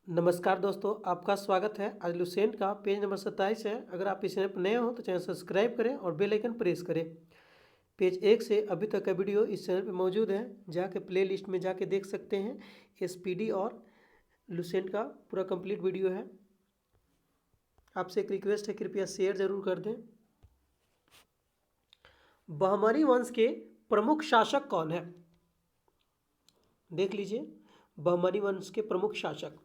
नमस्कार दोस्तों, आपका स्वागत है। आज लुसेंट का पेज नंबर 27 है। अगर आप इस चैनल पर नए हो तो चैनल सब्सक्राइब करें और बेल आइकन प्रेस करें। पेज 1 से अभी तक का वीडियो इस चैनल पे मौजूद है, जाके प्ले लिस्ट में जाके देख सकते हैं। एसपीडी और लुसेंट का पूरा कंप्लीट वीडियो है। आपसे एक रिक्वेस्ट है, कृपया शेयर जरूर कर दें। बहमनी वंश के प्रमुख शासक कौन है? देख लीजिए, बहमनी वंश के प्रमुख शासक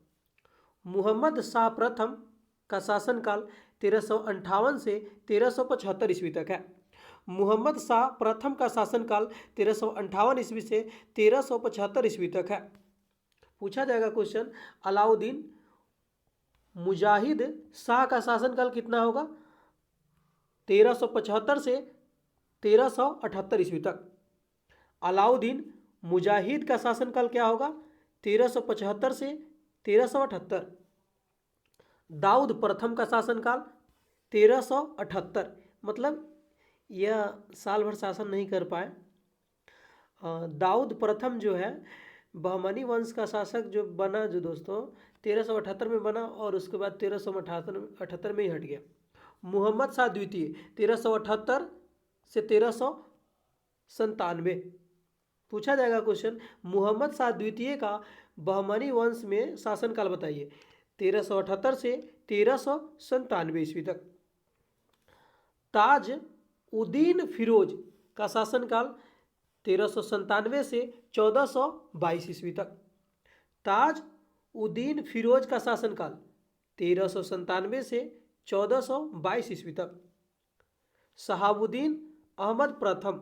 मुहम्मद शाह प्रथम का शासनकाल 1358 से 1375 ईस्वी तक है। मुहम्मद शाह प्रथम का शासनकाल 1358 ईस्वी से 1375 ईस्वी तक है। पूछा जाएगा क्वेश्चन, अलाउद्दीन मुजाहिद शाह का शासनकाल कितना होगा? 1375 से 1378 ईस्वी तक। अलाउद्दीन मुजाहिद का शासनकाल क्या होगा? 1375 से 1378। दाऊद प्रथम का शासनकाल 1378, मतलब यह साल भर शासन नहीं कर पाए। दाऊद प्रथम जो है बहमनी वंश का शासक जो बना, जो दोस्तों 1378 में बना और उसके बाद 1378 में ही हट गया। मुहम्मद शाह द्वितीय 1378 से 1397। पूछा जाएगा क्वेश्चन, मुहम्मद शाह द्वितीय का बहमनी वंश में शासनकाल बताइए। 1378 से 1397 ईस्वी तक। ताज उद्दीन फिरोज का शासनकाल 1397 से 1422 ईस्वी तक। ताज उद्दीन फिरोज का शासनकाल 1397 से 1422 ईस्वी तक। शहाबुद्दीन अहमद प्रथम,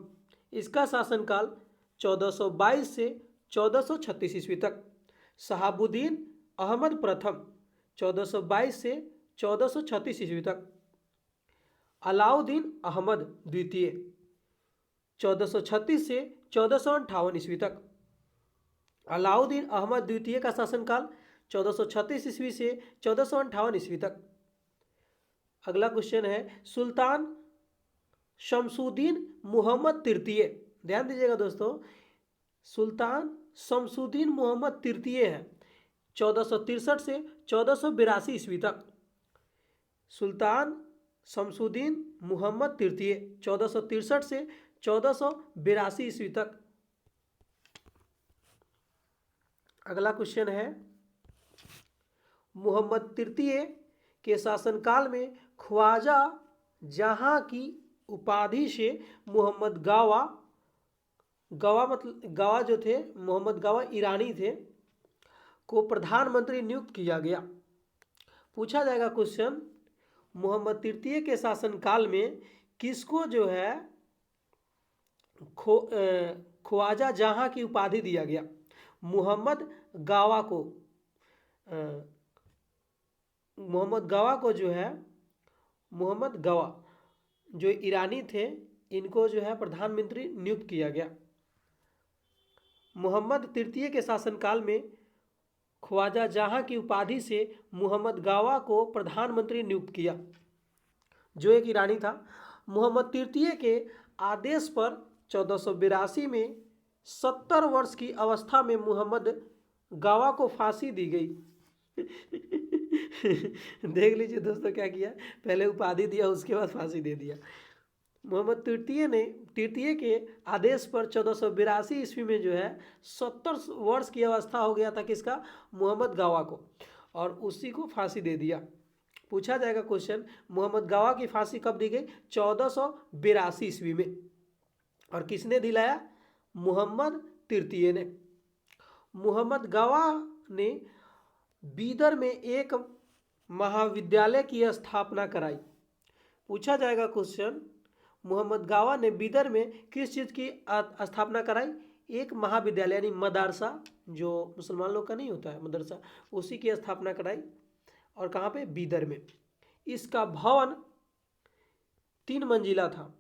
इसका शासनकाल 1422 से 1436 ईस्वी तक। शहाबुद्दीन अहमद प्रथम 1422 से 1436 ईस्वी तक। अलाउद्दीन अहमद द्वितीय 1436 से 1458 ईस्वी तक। अलाउद्दीन अहमद द्वितीय का शासनकाल 1436 ईस्वी से 1458 ईस्वी तक। अगला क्वेश्चन है, सुल्तान शमसुद्दीन मोहम्मद तृतीय। ध्यान दीजिएगा दोस्तों, सुल्तान शमसुद्दीन मोहम्मद तृतीय है 1463 से 1482 ईस्वी तक। सुल्तान शमसुद्दीन मोहम्मद तृतीय 1463 से 1482 ईस्वी तक। अगला क्वेश्चन है, मोहम्मद तृतीय के शासनकाल में ख्वाजा जहां की उपाधि से मोहम्मद गवा जो थे, मोहम्मद गवा ईरानी थे, को प्रधानमंत्री नियुक्त किया गया। पूछा जाएगा क्वेश्चन, मोहम्मद तृतीय के शासनकाल में किसको जो है ख्वाजा जहां की उपाधि दिया गया? मोहम्मद गावा को, मोहम्मद गवा को जो है, मोहम्मद गवा जो ईरानी थे, इनको जो है प्रधानमंत्री नियुक्त किया गया। मोहम्मद तृतीय के शासनकाल में ख्वाजा जहां की उपाधि से मोहम्मद गावा को प्रधानमंत्री नियुक्त किया, जो एक ईरानी था। मोहम्मद तृतीय के आदेश पर 1482 में 70 वर्ष की अवस्था में मोहम्मद गावा को फांसी दी गई। देख लीजिए दोस्तों, क्या किया, पहले उपाधि दिया, उसके बाद फांसी दे दिया। मोहम्मद तृतीय के आदेश पर 1482 ईस्वी में जो है 70 वर्ष की अवस्था हो गया था किसका? मोहम्मद गावा को, और उसी को फांसी दे दिया। पूछा जाएगा क्वेश्चन, मोहम्मद गावा की फांसी कब दी गई? 1482 ईस्वी में। और किसने दिलाया? मोहम्मद तृतीय ने। मोहम्मद गावा ने बीदर में एक महाविद्यालय की स्थापना कराई। पूछा जाएगा क्वेश्चन, मोहम्मद गावा ने बीदर में किस चीज़ की स्थापना कराई? एक महाविद्यालय यानी मदरसा, जो मुसलमान लोग का नहीं होता है मदरसा, उसी की स्थापना कराई। और कहाँ पे? बीदर में। इसका भवन 3 मंजिला था।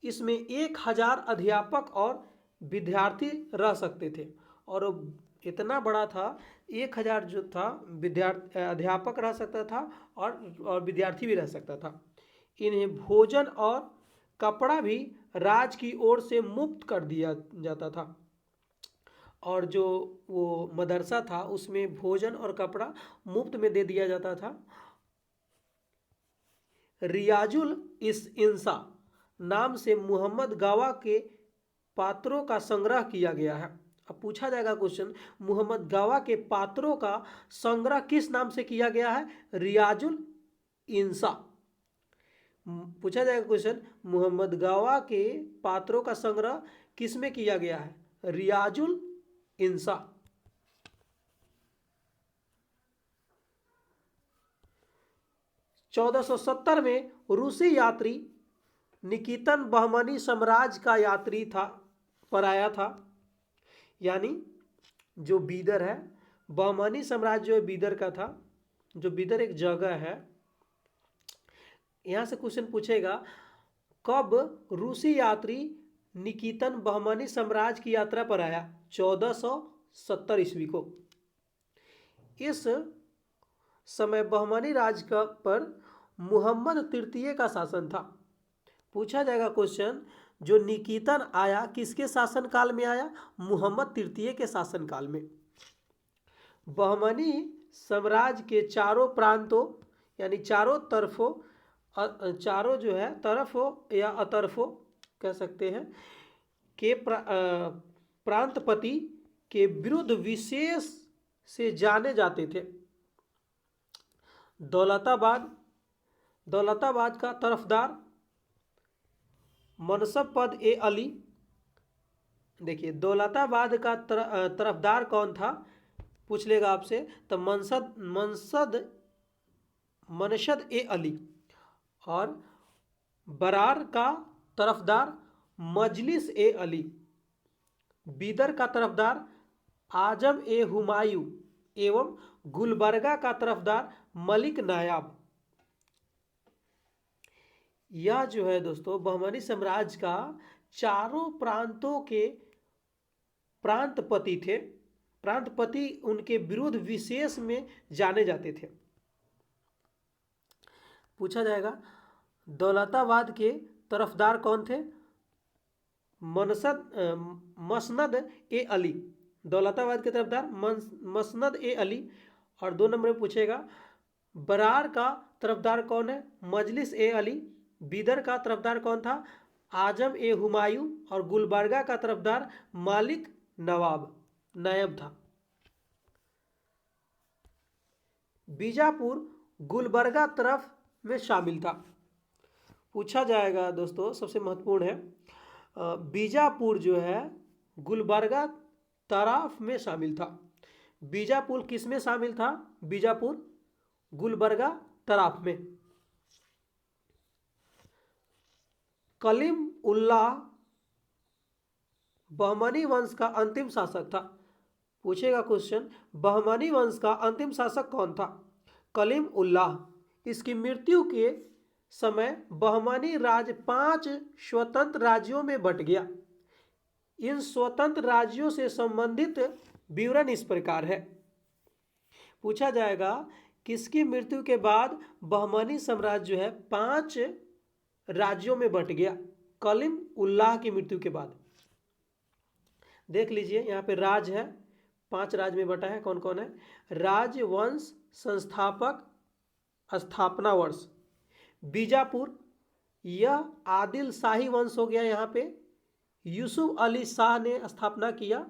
इसमें 1000 अध्यापक और विद्यार्थी रह सकते थे, और इतना बड़ा था, 1000 जो था अध्यापक रह सकता था और विद्यार्थी भी रह सकता था। इन्हें भोजन और कपड़ा भी राज की ओर से मुफ्त कर दिया जाता था। और जो वो मदरसा था उसमें भोजन और कपड़ा मुफ्त में दे दिया जाता था। रियाजुल इस इंसा नाम से मोहम्मद गावा के पात्रों का संग्रह किया गया है। अब पूछा जाएगा क्वेश्चन, मोहम्मद गावा के पात्रों का संग्रह किस नाम से किया गया है? रियाजुल इंसा। पूछा जाएगा क्वेश्चन, मोहम्मद गावा के पात्रों का संग्रह किस में किया गया है? रियाजुल इंसा। 1470 में रूसी यात्री निकितन बहमनी साम्राज्य का यात्री था पर आया था। यानी जो बीदर है, बहमनी साम्राज्य जो बीदर का था, जो बीदर एक जगह है। यहाँ से क्वेश्चन पूछेगा, कब रूसी यात्री निकितन बहमनी साम्राज्य की यात्रा पर आया? 1470 ईस्वी को। इस समय बहमनी राज्य का पर मुहम्मद तृतीय का शासन था। पूछा जाएगा क्वेश्चन, जो निकितन आया किसके शासन काल में आया? मुहम्मद तृतीय के शासन काल में। बहमनी साम्राज्य के चारों प्रांतों यानी चारों तरफों, चारों जो है तरफों या अतरफों कह सकते हैं के प्रांतपति के विरुद्ध विशेष से जाने जाते थे। दौलताबाद का तरफदार मनसब पद ए अली। देखिए दौलताबाद का तरफदार कौन था पूछ लेगा आपसे, तो मनसद ए अली। और बरार का तरफदार मजलिस ए अली। बीदर का तरफदार आजम ए हुमायूं एवं गुलबर्गा का तरफदार मलिक नायाब। यह जो है दोस्तों बहमनी साम्राज्य का चारों प्रांतों के प्रांतपति थे। प्रांतपति उनके विरुद्ध विशेष में जाने जाते थे। पूछा जाएगा दौलताबाद के तरफदार कौन थे? मसनद ए अली। दौलताबाद के तरफदार मसनद ए अली। और 2 नंबर में पूछेगा बरार का तरफदार कौन है? मजलिस ए अली। बीदर का तरफदार कौन था? आजम ए हुमायूं। और गुलबर्गा का तरफदार मालिक नायब था। बीजापुर गुलबर्गा तरफ में शामिल था। पूछा जाएगा दोस्तों, सबसे महत्वपूर्ण है, बीजापुर जो है गुलबर्गा तरफ में शामिल था। बीजापुर किस में शामिल था? बीजापुर गुलबर्गा तरफ में। कलीम उल्लाह बहमनी वंश का अंतिम शासक था। पूछेगा क्वेश्चन, बहमनी वंश का अंतिम शासक कौन था? कलीम उल्लाह। इसकी मृत्यु के समय बहमनी राज्य 5 स्वतंत्र राज्यों में बंट गया। इन स्वतंत्र राज्यों से संबंधित विवरण इस प्रकार है। पूछा जाएगा किसकी मृत्यु के बाद बहमनी साम्राज्य जो है 5 राज्यों में बंट गया? कलीम उल्लाह की मृत्यु के बाद। देख लीजिए यहाँ पे राज है, 5 राज्य में बटा है। कौन कौन है? राजवंश, संस्थापक, स्थापना वर्ष। बीजापुर यह आदिल शाही वंश हो गया। यहाँ पे यूसुफ अली शाह ने स्थापना किया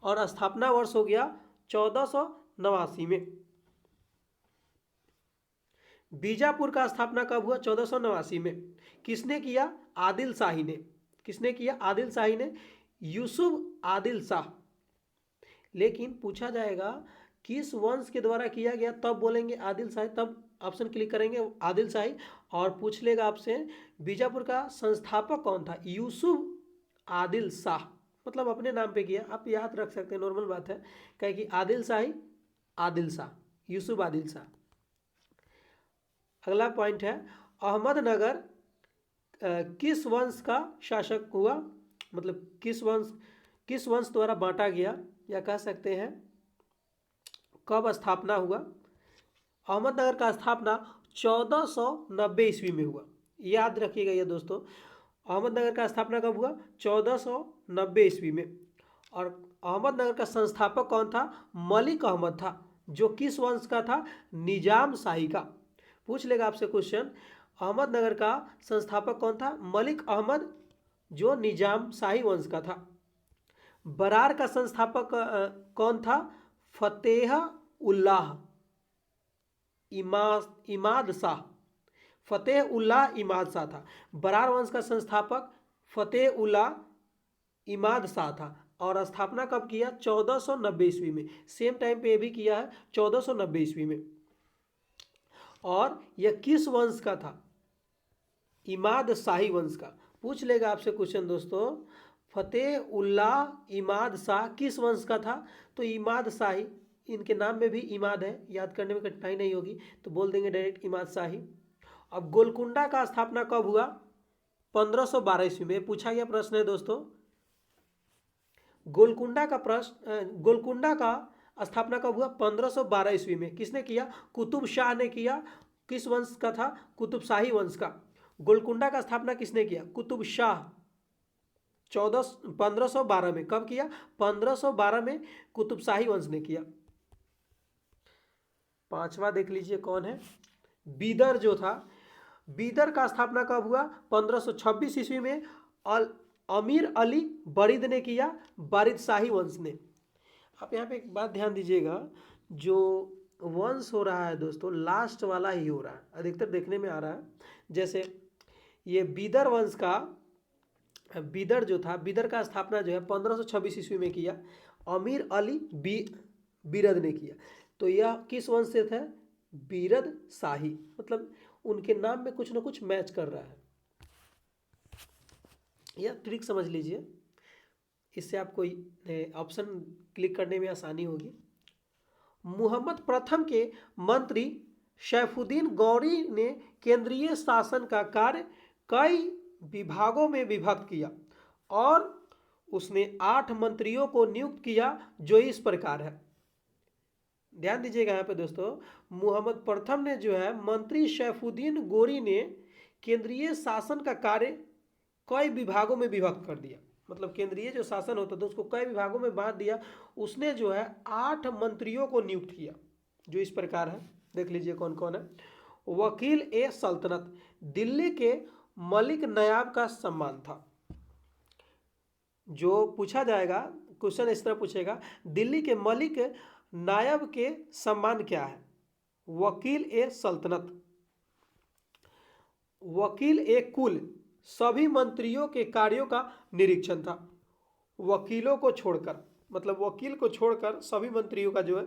और स्थापना वर्ष हो गया 1489 में। बीजापुर का स्थापना कब हुआ? 1489 में। किसने किया? आदिल शाही ने। किसने किया? आदिल शाही ने, यूसुफ आदिल शाह। लेकिन पूछा जाएगा किस वंश के द्वारा किया गया, तब बोलेंगे आदिल शाही, तब ऑप्शन क्लिक करेंगे आदिल शाही। और पूछ लेगा आपसे बीजापुर का संस्थापक कौन था? यूसुफ आदिल शाह। मतलब अपने नाम पे किया, आप याद रख सकते हैं, नॉर्मल बात है। कहे कि आदिल शाही, आदिल शाह, यूसुफ आदिल शाह। अगला पॉइंट है, अहमदनगर किस वंश का शासक हुआ? मतलब किस वंश द्वारा बांटा गया, या कह सकते हैं कब स्थापना हुआ? अहमदनगर का स्थापना 1490 ईस्वी में हुआ। याद रखिएगा ये दोस्तों, अहमदनगर का स्थापना कब हुआ? 1490 ईस्वी में। और अहमदनगर का संस्थापक कौन था? मलिक अहमद था, जो किस वंश का था? निजाम शाही का। पूछ लेगा आपसे क्वेश्चन, अहमदनगर का संस्थापक कौन था? मलिक अहमद, जो निजाम शाही वंश का था। बरार का संस्थापक कौन था? फतेह उल्लाह इमाद शाह। फतेह उल्लाह इमाद शाह था। बरार वंश का संस्थापक फतेह उल्लाह इमाद शाह था। और स्थापना कब किया? 1490 ईस्वी में। सेम टाइम पे ये भी किया है, 1490 ईस्वी में। और यह किस वंश का था? इमाद शाही वंश का। पूछ लेगा आपसे क्वेश्चन दोस्तों, फतेह उल्लाह इमाद शाह किस वंश का था? तो इमाद शाही, इनके नाम में भी इमाद है, याद करने में कठिनाई नहीं होगी, तो बोल देंगे डायरेक्ट इमाद शाही। अब गोलकुंडा का स्थापना कब हुआ? 1512 ईस्वी में। पूछा गया प्रश्न है दोस्तों। गोलकुंडा का स्थापना कब हुआ? 1512 ईस्वी में। किसने किया? कुतुब शाह ने किया। किस वंश का था? कुतुब शाही वंश का। गोलकुंडा का स्थापना किसने किया? कुतुब शाह। 1512 में। कब किया? 1512 में कुतुब शाही वंश ने किया। पांचवा देख लीजिए कौन है? बीदर जो था, बीदर का स्थापना कब हुआ? 1526 ईस्वी में। अमीर अली बरीद ने किया, बारिद शाही वंश ने। आप यहाँ पे एक बात ध्यान दीजिएगा, जो वंश हो रहा है दोस्तों, लास्ट वाला ही हो रहा है, अधिकतर देखने में आ रहा है। जैसे ये बीदर वंश का, बीदर जो था, बीदर का स्थापना जो है 1526 ईस्वी में किया, अमीर अली बीरद ने किया। तो यह किस वंश से था? बीरद शाही। मतलब उनके नाम में कुछ ना कुछ मैच कर रहा है। यह ट्रिक समझ लीजिए, इससे आपको ऑप्शन क्लिक करने में आसानी होगी। मोहम्मद प्रथम के मंत्री शैफुद्दीन गौरी ने केंद्रीय शासन का कार्य कई विभागों में विभक्त किया और उसने 8 मंत्रियों को नियुक्त किया, जो इस प्रकार है। ध्यान दीजिएगा यहाँ पे दोस्तों, मोहम्मद प्रथम ने जो है मंत्री शैफुद्दीन गौरी ने केंद्रीय शासन का कार्य कई विभागों में विभक्त कर दिया। मतलब केंद्रीय जो शासन होता था उसको कई विभागों में बांट दिया। उसने जो है 8 मंत्रियों को नियुक्त किया, जो इस प्रकार है। देख लीजिए कौन कौन है। वकील ए सल्तनत, दिल्ली के मलिक नायाब का सम्मान था। जो पूछा जाएगा क्वेश्चन इस तरह पूछेगा, दिल्ली के मलिक नायब के सम्मान क्या है? वकील ए सल्तनत। वकील ए कुल, सभी मंत्रियों के कार्यों का निरीक्षण था। वकीलों को छोड़कर, मतलब वकील को छोड़कर सभी मंत्रियों का जो है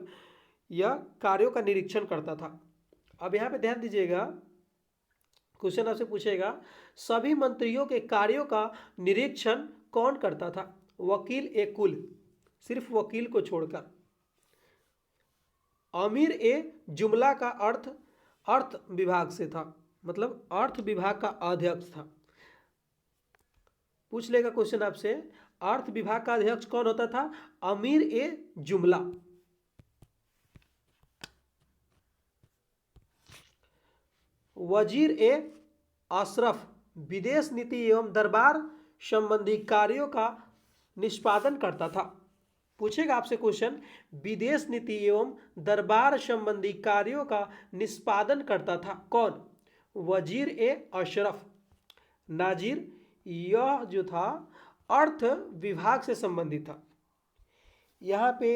यह कार्यों का निरीक्षण करता था। अब यहाँ पे ध्यान दीजिएगा, क्वेश्चन आपसे पूछेगा सभी मंत्रियों के कार्यों का निरीक्षण कौन करता था? वकील ए कुल, सिर्फ वकील को छोड़कर। अमीर ए जुमला का अर्थ विभाग से था, मतलब अर्थ विभाग का अध्यक्ष था। पूछ लेगा क्वेश्चन आपसे, अर्थ विभाग का अध्यक्ष कौन होता था? अमीर ए जुमला। वजीर ए अशरफ विदेश नीति एवं दरबार संबंधी कार्यों का निष्पादन करता था। पूछेगा आपसे क्वेश्चन, विदेश नीति एवं दरबार संबंधी कार्यों का निष्पादन करता था कौन? वजीर ए अशरफ। नाजिर, यह जो था अर्थ विभाग से संबंधित था। यहाँ पे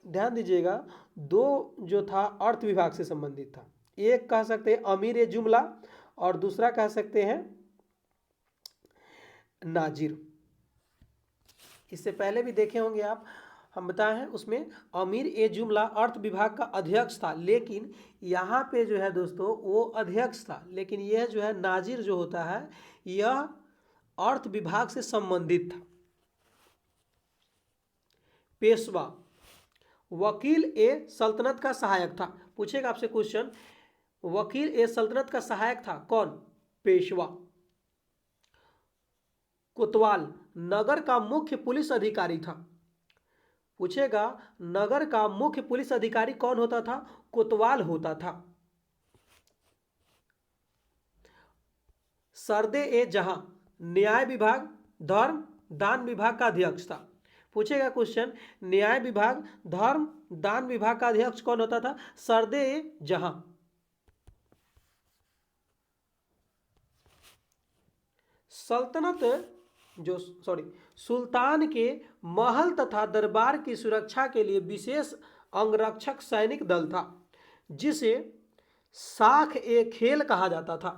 ध्यान दीजिएगा, दो जो था अर्थ विभाग से संबंधित था। एक कह सकते हैं अमीर ए जुमला और दूसरा कह सकते हैं नाजिर। इससे पहले भी देखे होंगे आप, हम बताए हैं उसमें अमीर ए जुमला अर्थ विभाग का अध्यक्ष था, लेकिन यहाँ पे जो है दोस्तों वो अध्यक्ष था, लेकिन यह जो है नाजिर जो होता है यह अर्थ विभाग से संबंधित था। पेशवा, वकील ए सल्तनत का सहायक था। पूछेगा आपसे क्वेश्चन, वकील ए सल्तनत का सहायक था कौन? पेशवा। कोतवाल, नगर का मुख्य पुलिस अधिकारी था। पूछेगा नगर का मुख्य पुलिस अधिकारी कौन होता था? कोतवाल होता था। सरदे ए जहां, न्याय विभाग, धर्म, दान विभाग का अध्यक्ष था। पूछेगा क्वेश्चन, न्याय विभाग धर्म दान विभाग का अध्यक्ष कौन होता था? सरदे जहां। सुल्तान के महल तथा दरबार की सुरक्षा के लिए विशेष अंगरक्षक सैनिक दल था जिसे साख ए खेल कहा जाता था।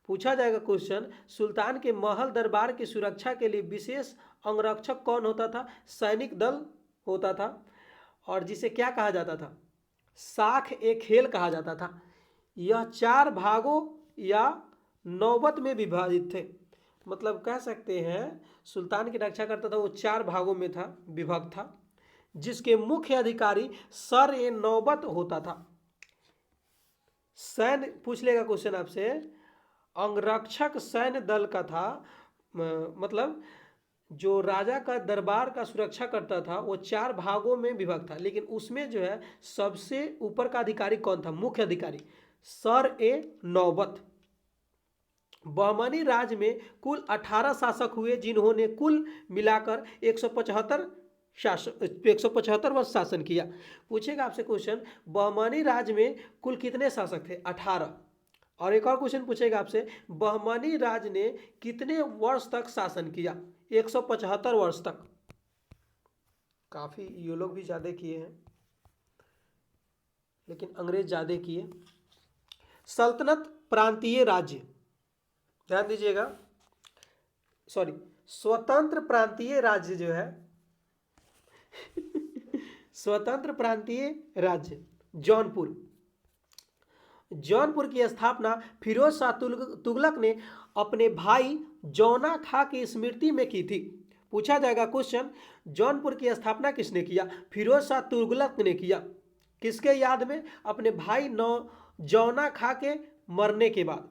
पूछा जाएगा क्वेश्चन, सुल्तान के महल दरबार की सुरक्षा के लिए विशेष अंगरक्षक कौन होता था? सैनिक दल होता था, और जिसे क्या कहा जाता था? साख ए खेल कहा जाता था। यह 4 भागों या नौबत में विभाजित थे। मतलब कह सकते हैं सुल्तान की रक्षा करता था वो 4 भागों में था, विभक्त था, जिसके मुख्य अधिकारी सर ए नौबत होता था। सैन्य पूछ लेगा क्वेश्चन आपसे, अंगरक्षक सैन्य दल का था, मतलब जो राजा का दरबार का सुरक्षा करता था वो 4 भागों में विभक्त था, लेकिन उसमें जो है सबसे ऊपर का अधिकारी कौन था? मुख्य अधिकारी सर ए नौबत। बहमनी राज में कुल 18 शासक हुए जिन्होंने कुल मिलाकर 175 वर्ष शासन किया। पूछेगा आपसे क्वेश्चन, बहमनी राज में कुल कितने शासक थे? 18। और एक और क्वेश्चन पूछेगा आपसे, बहमनी राज ने कितने वर्ष तक शासन किया? 175 वर्ष तक। काफी ये लोग भी ज्यादा किए हैं, लेकिन अंग्रेज ज्यादा किए। सल्तनत प्रांतीय राज्य, ध्यान दीजिएगा, स्वतंत्र प्रांतीय राज्य जो है स्वतंत्र प्रांतीय राज्य जौनपुर। जौनपुर की स्थापना फिरोज शाह तुगलक ने अपने भाई जौना खां की स्मृति में की थी। पूछा जाएगा क्वेश्चन, जौनपुर की स्थापना किसने किया? फिरोज शाह तुगलक ने किया। किसके याद में? अपने भाई जौना खां के मरने के बाद।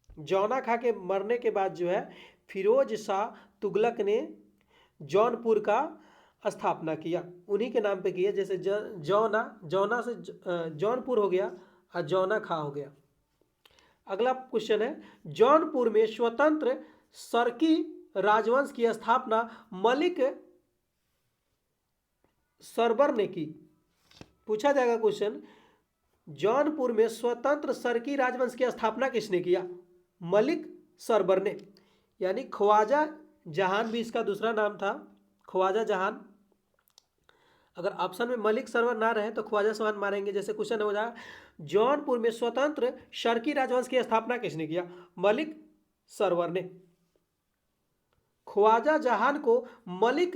जौना खां के मरने के बाद जो है फिरोज शाह तुगलक ने जौनपुर का स्थापना किया, उन्हीं के नाम पे किया। जैसे जौना से जौनपुर हो गया और जौना खां हो गया। अगला क्वेश्चन है, जौनपुर में स्वतंत्र सरकी राजवंश की स्थापना मलिक सरबर ने की। पूछा जाएगा क्वेश्चन, जौनपुर में स्वतंत्र सरकी राजवंश की स्थापना किसने किया? मलिक सरबर ने, यानी ख्वाजा जहान भी इसका दूसरा नाम था, ख्वाजा जहान। अगर ऑप्शन में मलिक सरवर ना रहे तो ख्वाजा जहान मारेंगे। जैसे क्वेश्चन हो जाए, जौनपुर में स्वतंत्र सरकी राजवंश की स्थापना किसने किया? मलिक सरवर ने। ख्वाजा जहान को मलिक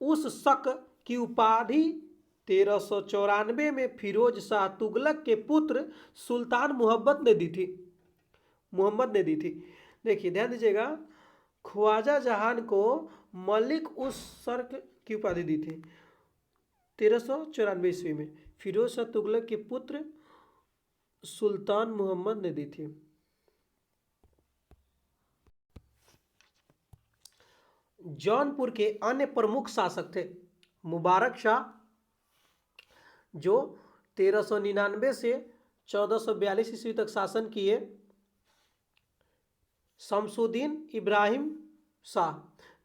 उस शक की उपाधि 1394 में फिरोज शाह तुगलक के पुत्र सुल्तान मोहम्मद ने दी थी। देखिए ध्यान दीजिएगा, ख्वाजा जहान को मलिक उस शक की उपाधि दी थी 1394 ईस्वी में, फिरोज शाह तुगलक के पुत्र सुल्तान मोहम्मद ने दी थी। जौनपुर के अन्य प्रमुख शासक थे मुबारक शाह, जो 1399 से 1442 ईस्वी तक शासन किए। शमसुद्दीन इब्राहिम शाह,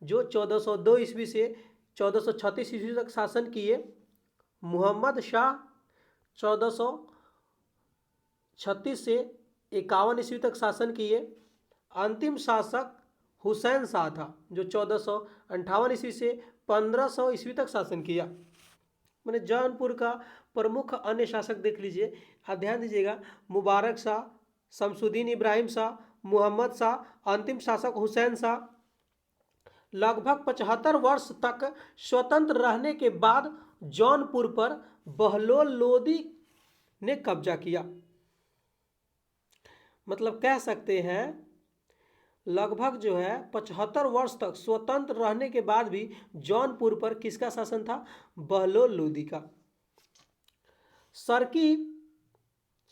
जो 1402 ईस्वी से 1436 ईस्वी तक शासन किए। मुहम्मद शाह 1436 से 51 ईस्वी तक शासन किए। अंतिम शासक हुसैन शाह था, जो 1458 ईस्वी से 1500 ईस्वी तक शासन किया। मैंने जौनपुर का प्रमुख अन्य शासक देख लीजिए, आप ध्यान दीजिएगा, मुबारक शाह, शमसुद्दीन इब्राहिम शाह, मुहम्मद शाह, अंतिम शासक हुसैन शाह। लगभग 75 वर्ष तक स्वतंत्र रहने के बाद जौनपुर पर बहलोल लोदी ने कब्जा किया। मतलब कह सकते हैं लगभग जो है 75 वर्ष तक स्वतंत्र रहने के बाद भी जौनपुर पर किसका शासन था? बहलोल लोदी का। सरकी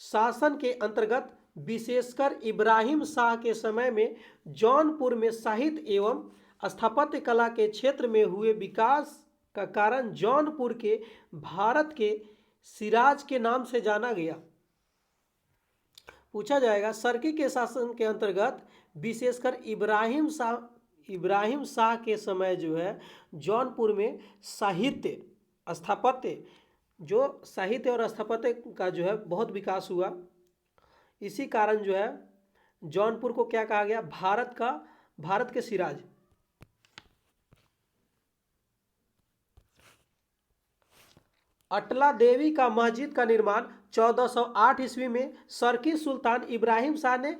शासन के अंतर्गत विशेषकर इब्राहिम शाह के समय में जौनपुर में साहित्य एवं स्थापत्य कला के क्षेत्र में हुए विकास का कारण जौनपुर के भारत के सिराज के नाम से जाना गया। पूछा जाएगा, सरकी के शासन के अंतर्गत विशेषकर इब्राहिम शाह के समय जो है जौनपुर में साहित्य स्थापत्य जो साहित्य और स्थापत्य का जो है बहुत विकास हुआ। इसी कारण जो है जौनपुर को क्या कहा गया, भारत के सिराज। अटला देवी का मस्जिद का निर्माण 1408 ईस्वी में सरकी सुल्तान इब्राहिम शाह ने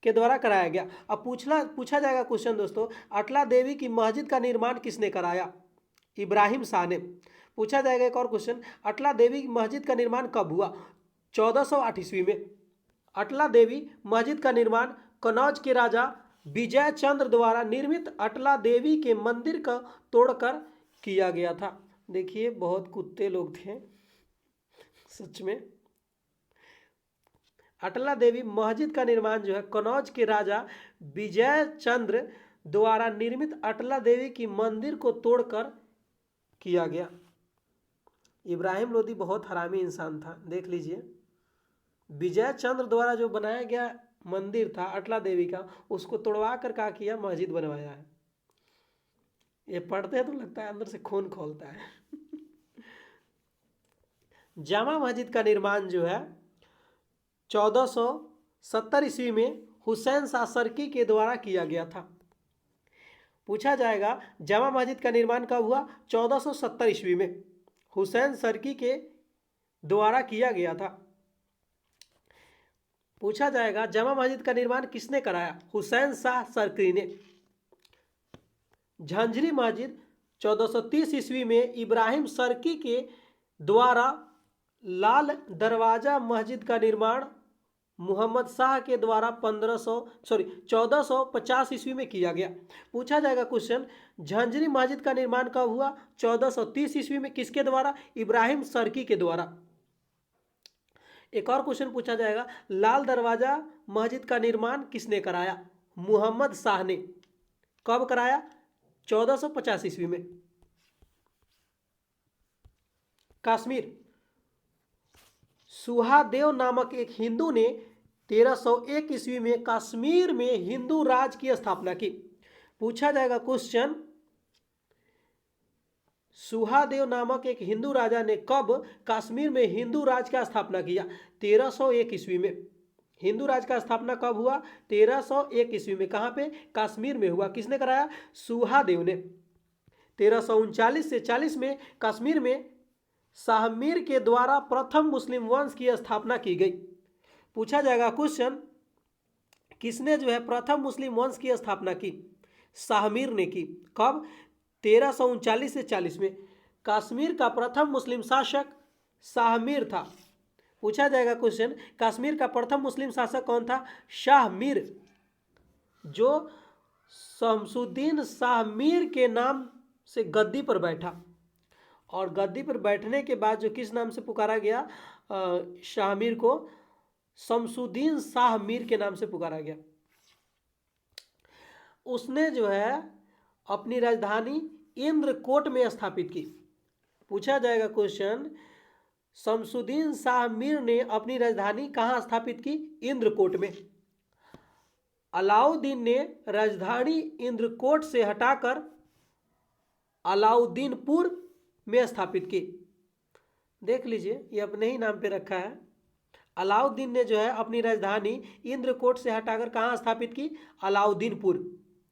के द्वारा कराया गया। अब पूछा जाएगा क्वेश्चन दोस्तों, अटला देवी की मस्जिद का निर्माण किसने कराया? इब्राहिम शाह ने। पूछा जाएगा एक और क्वेश्चन, अटला देवी की मस्जिद का निर्माण कब हुआ? 1408 ईस्वी में। अटला देवी मस्जिद का निर्माण कनौज के राजा विजय चंद्र द्वारा निर्मित अटला देवी के मंदिर का तोड़कर किया गया था। देखिए बहुत कुत्ते लोग थे सच में। अटला देवी मस्जिद का निर्माण जो है कनौज के राजा विजय चंद्र द्वारा निर्मित अटला देवी की मंदिर को तोड़कर किया गया। इब्राहिम लोदी बहुत हरामी इंसान था, देख लीजिए। विजय चंद्र द्वारा जो बनाया गया मंदिर था अटला देवी का, उसको तोड़वा कर क्या किया, मस्जिद बनवाया है। ये पढ़ते हैं तो लगता है अंदर से खून खौलता है। जामा मस्जिद का निर्माण जो है 1470 ईस्वी में हुसैन शाह सरकी के द्वारा किया गया था। पूछा जाएगा जामा मस्जिद का निर्माण कब हुआ? 1470 ईस्वी में हुसैन सरकी के द्वारा किया गया था। पूछा जाएगा जामा मस्जिद का निर्माण किसने कराया? हुसैन शाह सरकी ने। झंझरी मस्जिद 1430 ईस्वी में इब्राहिम सरकी के द्वारा लाल दरवाजा मस्जिद का निर्माण मोहम्मद शाह के द्वारा 1450 ईस्वी में किया गया। पूछा जाएगा क्वेश्चन, झंझरी मस्जिद का निर्माण कब हुआ? 1430 ईस्वी में। किसके द्वारा? इब्राहिम सरकी के द्वारा। एक और क्वेश्चन पूछा जाएगा, लाल दरवाजा मस्जिद का निर्माण किसने कराया? मोहम्मद शाह ने। कब कराया? 1450 ईस्वी में। कश्मीर, सुहादेव नामक एक हिंदू ने 1301 ईस्वी में कश्मीर में हिंदू राज की स्थापना की। पूछा जाएगा क्वेश्चन, सुहादेव नामक एक हिंदू राजा ने कब कश्मीर में हिंदू राज का स्थापना किया? 1301 ईस्वी में। हिंदू राज का स्थापना कब हुआ? 1301 ईस्वी में। कहाँ पे? कश्मीर में हुआ। किसने कराया? सुहादेव ने। 1339 से 40 में कश्मीर में शाहमीर के द्वारा प्रथम मुस्लिम वंश की स्थापना की गई। पूछा जाएगा क्वेश्चन, किसने जो है प्रथम मुस्लिम वंश की स्थापना की? शाहमीर ने की। कब? 1339 से 40 में। कश्मीर का प्रथम मुस्लिम शासक शाहमीर था। पूछा जाएगा क्वेश्चन, कश्मीर का प्रथम मुस्लिम शासक कौन था? शाहमीर, जो शमसुद्दीन शाहमीर के नाम से गद्दी पर बैठा। और गद्दी पर बैठने के बाद जो किस नाम से पुकारा गया शाहमीर को? शमसुद्दीन शाहमीर के नाम से पुकारा गया। उसने जो है अपनी राजधानी इंद्रकोट में स्थापित की। पूछा जाएगा क्वेश्चन, शमसुद्दीन शाहमीर ने अपनी राजधानी कहाँ स्थापित की? इंद्रकोट में। अलाउद्दीन ने राजधानी इंद्रकोट से हटाकर अलाउद्दीनपुर में स्थापित की। देख लीजिए ये अपने ही नाम पे रखा है। अलाउद्दीन ने जो है अपनी राजधानी इंद्रकोट से हटाकर कहाँ स्थापित की? अलाउद्दीनपुर,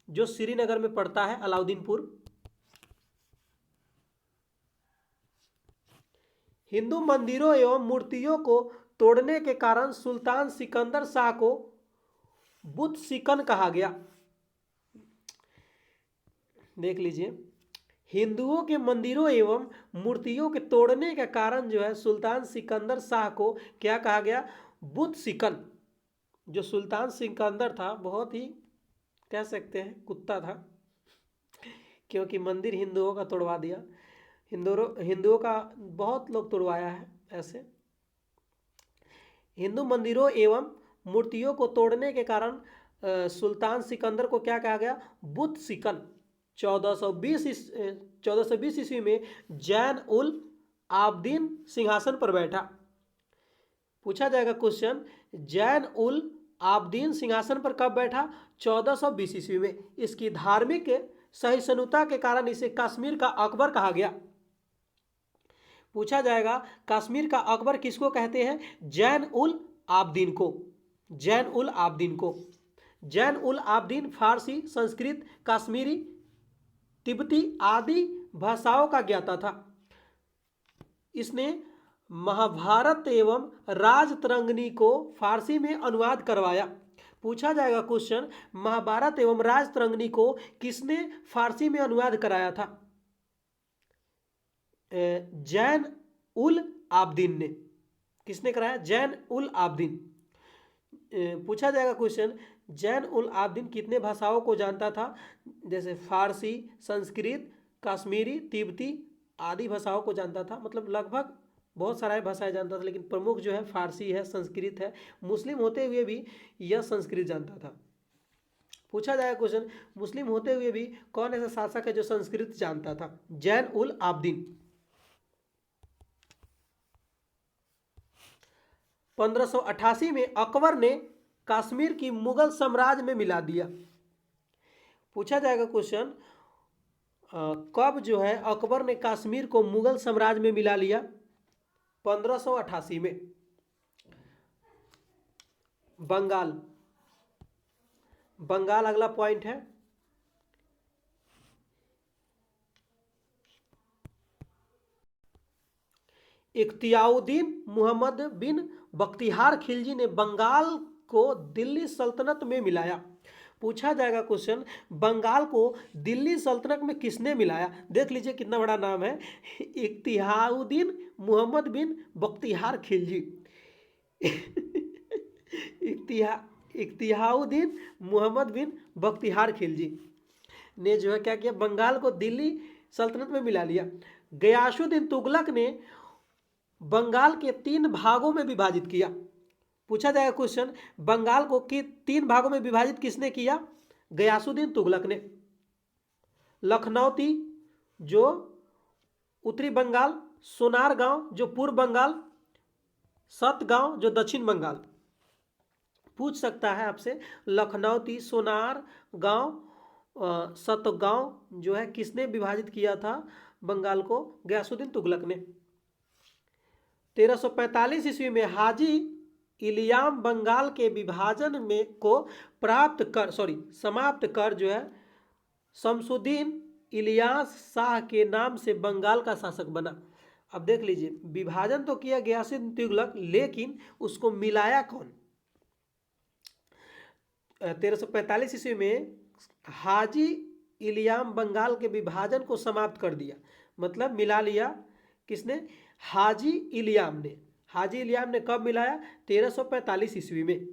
जो श्रीनगर में पड़ता है अलाउद्दीनपुर। हिंदू मंदिरों एवं मूर्तियों को तोड़ने के कारण सुल्तान सिकंदर शाह को बुत सिकन कहा गया। देख लीजिए, हिंदुओं के मंदिरों एवं मूर्तियों के तोड़ने के कारण जो है सुल्तान सिकंदर शाह को क्या कहा गया? बुत सिकन। जो सुल्तान सिकंदर था बहुत ही कह सकते हैं कुत्ता था, क्योंकि मंदिर हिंदुओं का तोड़वा दिया। हिंदुओं का बहुत लोग तोड़वाया है। ऐसे हिंदू मंदिरों एवं मूर्तियों को तोड़ने के कारण सुल्तान सिकंदर को क्या कहा गया? बुत सिकन। 1420 ईस्वी में जैन उल आबदीन सिंहासन पर बैठा। पूछा जाएगा क्वेश्चन, जैन उल आब्दीन सिंहासन पर कब बैठा? 1420 ईस्वी में। इसकी धार्मिक सहिष्णुता के कारण इसे कश्मीर का अकबर कहा गया। पूछा जाएगा कश्मीर का अकबर किसको कहते हैं? जैन उल आब्दीन को। जैन उल आब्दीन को। जैन उल आब्दीन फारसी, संस्कृत, कश्मीरी, तिब्बती आदि भाषाओं का ज्ञाता था। इसने महाभारत एवं राजतरंगिणी को फारसी में अनुवाद करवाया। पूछा जाएगा क्वेश्चन, महाभारत एवं राजतरंगिणी को किसने फारसी में अनुवाद कराया था? जैन उल आब्दीन ने। किसने कराया? जैन उल आब्दीन। पूछा जाएगा क्वेश्चन, जैन उल आब्दीन कितने भाषाओं को जानता था? जैसे फारसी, संस्कृत, कश्मीरी, तिब्बती आदि भाषाओं को जानता था। मतलब लगभग बहुत सारा भाषाएं जानता था, लेकिन प्रमुख जो है फारसी है, संस्कृत है। मुस्लिम होते हुए भी यह संस्कृत जानता था। पूछा जाएगा क्वेश्चन, मुस्लिम होते हुए भी कौन ऐसा शासक है जो संस्कृत जानता था? जैन उल आब्दीन। 1588 में अकबर ने कश्मीर की मुगल साम्राज्य में मिला दिया। पूछा जाएगा क्वेश्चन, कब जो है अकबर ने कश्मीर को मुगल साम्राज्य में मिला लिया? 1588 में। बंगाल। बंगाल अगला पॉइंट है। इख्तियारुद्दीन मोहम्मद बिन बख्तियार खिलजी ने बंगाल को दिल्ली सल्तनत में मिलाया। पूछा जाएगा क्वेश्चन, बंगाल को दिल्ली सल्तनत में किसने मिलाया? देख लीजिए कितना बड़ा नाम है, इख्तियारुद्दीन मोहम्मद बिन बख्तियार खिलजी। इख्तियारुद्दीन मोहम्मद बिन बख्तियार खिलजी ने जो है क्या किया? बंगाल को दिल्ली सल्तनत में मिला लिया। गयासुद्दीन तुगलक ने बंगाल के 3 भागों में विभाजित किया। पूछा जाएगा क्वेश्चन, बंगाल को 3 भागों में विभाजित किसने किया? गयासुद्दीन तुगलक ने। लखनौती जो उत्तरी बंगाल, सोनारगांव जो पूर्व बंगाल, सतगांव जो दक्षिण बंगाल। पूछ सकता है आपसे, लखनौती, सोनार गांव, सतगांव जो है किसने विभाजित किया था बंगाल को? गयासुद्दीन तुगलक ने। 1345 ईस्वी में हाजी इलियाम बंगाल के विभाजन में को समाप्त कर जो है शमसुद्दीन इलियास शाह के नाम से बंगाल का शासक बना। अब देख लीजिए, विभाजन तो किया गयासुद्दीन तुगलक, लेकिन उसको मिलाया कौन? 1345 ईस्वी में हाजी इलियाम बंगाल के विभाजन को समाप्त कर दिया, मतलब मिला लिया। किसने? हाजी इलियाम ने। हाजी इलियाम ने कब मिलाया? 1345 ईस्वी में।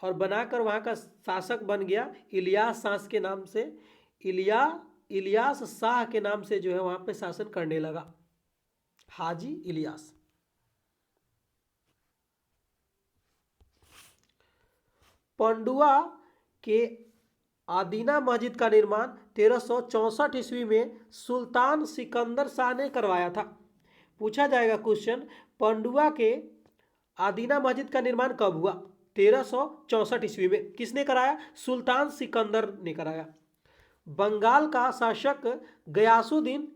और बनाकर वहाँ का शासक बन गया इलियास शाह के नाम से। इलियास शाह के नाम से जो है वहाँ पे शासन करने लगा हाजी इलियास। पंडुआ के आदीना मस्जिद का निर्माण 1364 ईस्वी में सुल्तान सिकंदर शाह ने करवाया था। पूछा जाएगा क्वेश्चन, पंडुआ के आदीना मस्जिद का निर्माण कब हुआ? 1364 ईस्वी में। किसने कराया? सुल्तान सिकंदर ने कराया। बंगाल का शासक गयासुद्दीन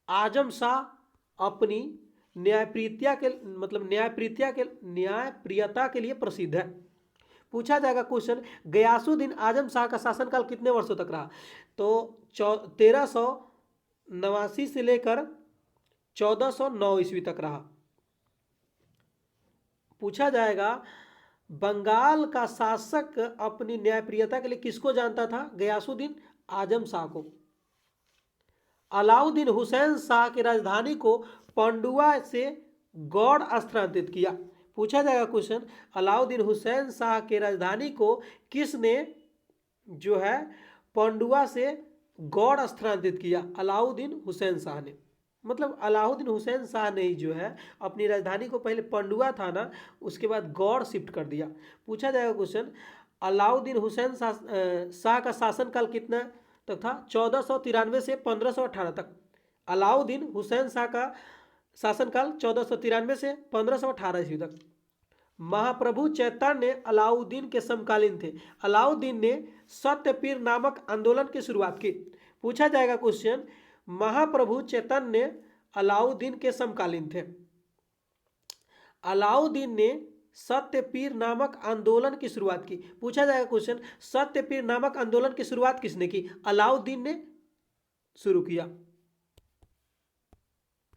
आजम शाह अपनी न्यायप्रियता के लिए प्रसिद्ध है। पूछा जाएगा क्वेश्चन, गयासुद्दीन आजम शाह का शासनकाल कितने वर्षों तक रहा? तो 1389 से लेकर 1409 ईस्वी तक रहा। पूछा जाएगा, बंगाल का शासक अपनी न्यायप्रियता के लिए किसको जानता था? गयासुद्दीन आजम शाह को। अलाउद्दीन हुसैन शाह की राजधानी को पंडुआ से गौड़ स्थानांतरित किया। पूछा जाएगा क्वेश्चन, अलाउद्दीन हुसैन शाह की राजधानी को किसने जो है पंडुआ से गौड़ स्थानांतरित किया? अलाउद्दीन हुसैन शाह ने। मतलब अलाउद्दीन हुसैन शाह ने जो है अपनी राजधानी को, पहले पंडुआ था ना, उसके बाद गौड़ शिफ्ट कर दिया। पूछा जाएगा क्वेश्चन, अलाउद्दीन हुसैन शाह का शासनकाल कितना तक था? 1493 से 1518 तक। अलाउद्दीन हुसैन शाह का शासनकाल 1493 से 1518 ईस्वी तक। महाप्रभु चैतन्य अलाउद्दीन के समकालीन थे। अलाउद्दीन ने सत्यपीर नामक आंदोलन की शुरुआत की। पूछा जाएगा क्वेश्चन, महाप्रभु चैतन्य अलाउद्दीन के समकालीन थे। अलाउद्दीन ने सत्यपीर नामक आंदोलन की शुरुआत की। पूछा जाएगा क्वेश्चन, सत्यपीर नामक आंदोलन की शुरुआत किसने की? अलाउद्दीन ने शुरू किया।